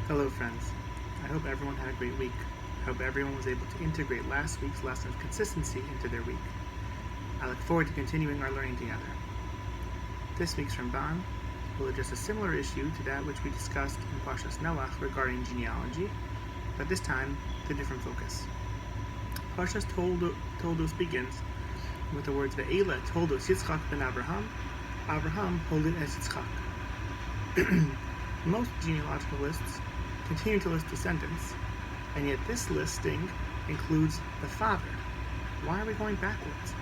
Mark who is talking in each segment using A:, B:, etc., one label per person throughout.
A: Hello friends, I hope everyone had a great week. I hope everyone was able to integrate last week's lesson of consistency into their week. I look forward to continuing our learning together. This week's Ramban will address a similar issue to that which we discussed in Parshas Noach regarding genealogy, but this time with a different focus. Parshas Toldot begins with the words Ve'ela Toldot Yitzchak Ben Avharam, Avraham holding as Yitzchak. Most genealogical lists continue to list descendants, and yet this listing includes the father. Why are we going backwards?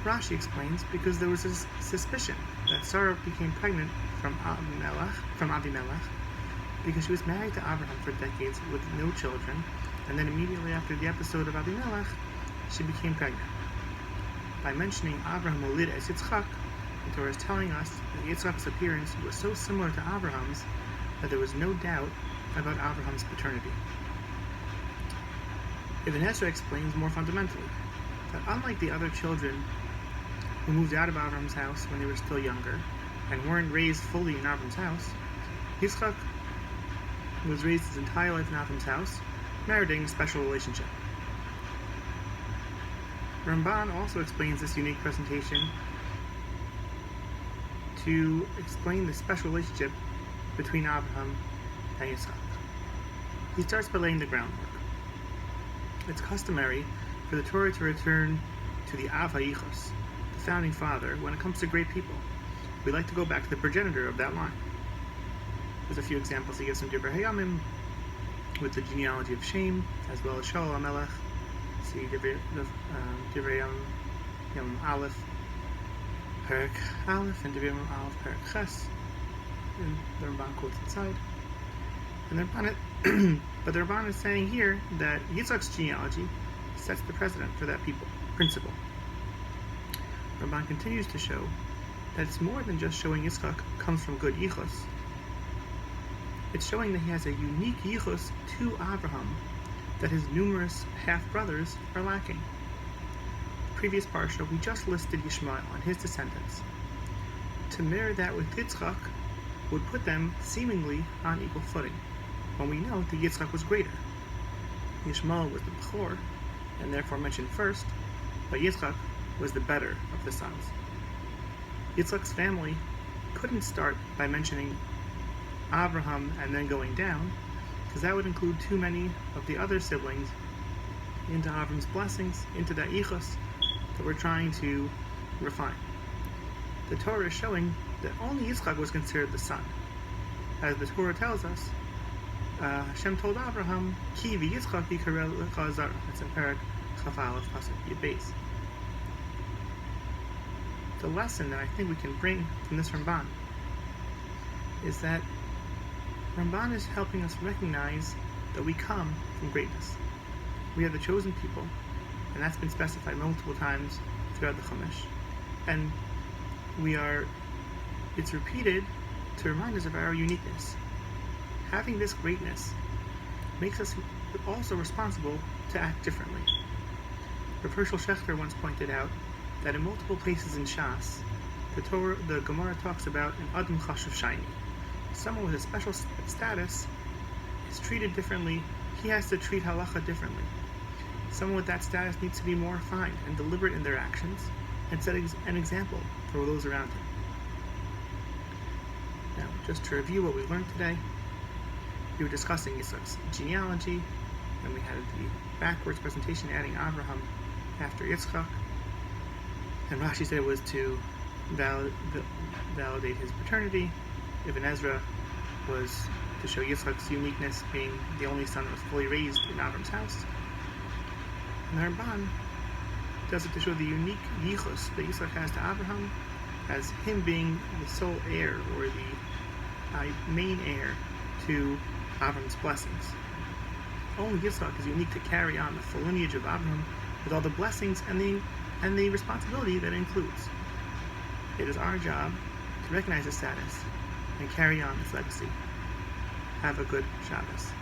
A: Rashi explains because there was a suspicion that Sarah became pregnant from Abimelech because she was married to Abraham for decades with no children, and then immediately after the episode of Abimelech, she became pregnant. By mentioning Abraham olid as Yitzchak, the Torah is telling us that Yitzchak's appearance was so similar to Abraham's that there was no doubt about Abraham's paternity. Ibn Ezra explains more fundamentally that unlike the other children who moved out of Abraham's house when they were still younger and weren't raised fully in Abraham's house, Yitzchak was raised his entire life in Abraham's house, meriting a special relationship. Ramban also explains this unique presentation to explain the special relationship between Abraham and Yitzchak. He starts by laying the groundwork. It's customary for the Torah to return to the Av HaYichos, the founding father, when it comes to great people. We like to go back to the progenitor of that line. There's a few examples he gives from Divrei Hayamim with the genealogy of Shem, as well as Shaul HaMelech. See Divrei Hayamim Aleph, Perek Aleph, and Divrei Hayamim Aleph, Perek Ches. And the Ramban quotes inside. And but the Ramban is saying here that Yitzchak's genealogy sets the precedent for that principle. Ramban continues to show that it's more than just showing Yitzchak comes from good yichus. It's showing that he has a unique yichus to Abraham that his numerous half-brothers are lacking. The previous parsha, we just listed Yishmael and his descendants. To mirror that with Yitzchak would put them seemingly on equal footing, when we know that Yitzchak was greater. Yishmael was the Bechor, and therefore mentioned first, but Yitzchak was the better of the sons. Yitzchak's family couldn't start by mentioning Abraham and then going down, because that would include too many of the other siblings into Abraham's blessings, into that yichus that we're trying to refine. The Torah is showing that only Yitzchak was considered the son. As the Torah tells us, Hashem told Abraham, Ki v'Yitzchak yikareh lecha zara. That's in Perek Chaf Aleph Pasuk Yud Beis. The lesson that I think we can bring from this Ramban is that Ramban is helping us recognize that we come from greatness. We are the chosen people, and that's been specified multiple times throughout the Chumash. And it's repeated to remind us of our uniqueness. Having this greatness makes us also responsible to act differently. Rav Hershel Schachter once pointed out that in multiple places in Shas, the Gemara talks about an Adam Chashuv Shiny. Someone with a special status is treated differently. He has to treat halacha differently. Someone with that status needs to be more refined and deliberate in their actions and set an example for those around him. Now, just to review what we learned today, we were discussing Yitzchak's genealogy, and we had the backwards presentation adding Abraham after Yitzchak, and Rashi said it was to validate his paternity. Ibn Ezra was to show Yitzchak's uniqueness, being the only son that was fully raised in Abraham's house. And the Ramban does it to show the unique yichus that Yitzchak has to Abraham, as him being the sole heir, or the main heir to Abraham's blessings. Only Yitzchak is unique to carry on the full lineage of Abraham with all the blessings and the responsibility that it includes. It is our job to recognize his status and carry on his legacy. Have a good Shabbos.